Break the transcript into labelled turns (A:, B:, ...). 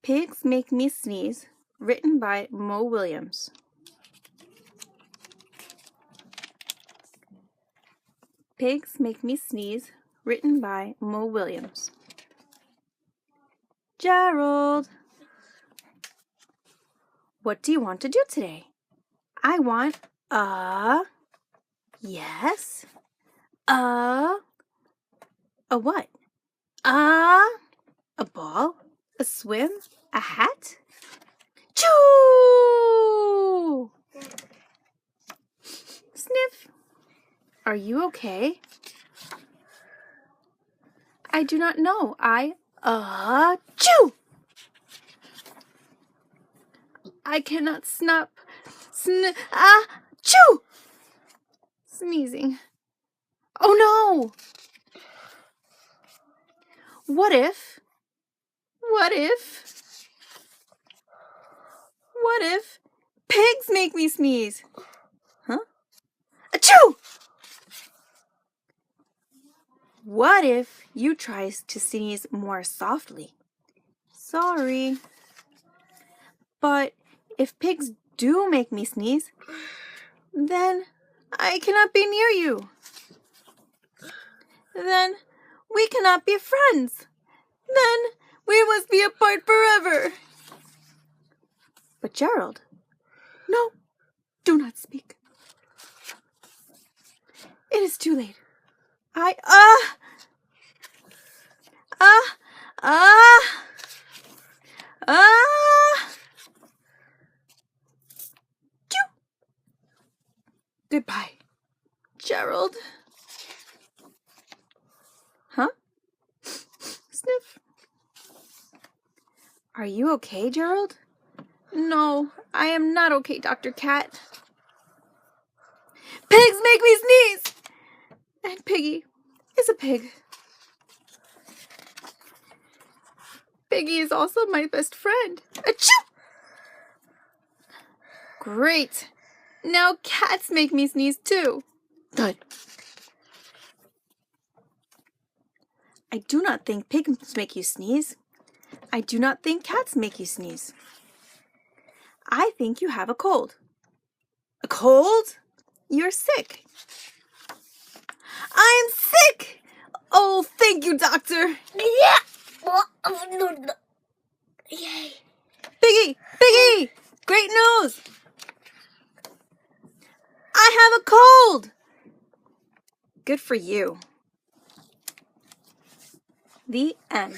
A: Pigs Make Me Sneeze, written by Willems. Pigs Make Me Sneeze, written by Willems. Gerald, what do you want to do today? I want yes, a what? A ball, a swim, a hat? Choo! Sniff. Are you okay? I do not know. Chew! I cannot chew! Sneezing. Oh no! What if pigs make me sneeze? Huh? Achoo! What if you try to sneeze more softly? Sorry. But if pigs do make me sneeze, then I cannot be near you. Then we cannot be friends. Then we must be apart forever. But Gerald, no, do not speak. It is too late. Goodbye, Gerald. Huh? Sniff. Are you okay, Gerald? No, I am not okay, Dr. Cat. Pigs make me sneeze! And Piggy is a pig. Piggy is also my best friend. Achoo! Great. Now cats make me sneeze too. Good. I do not think pigs make you sneeze. I do not think cats make you sneeze. I think you have a cold. A cold? You're sick. I am sick! Oh, thank you, doctor.
B: Yeah. Yay.
A: Piggy! Great news! I have a cold! Good for you. The end.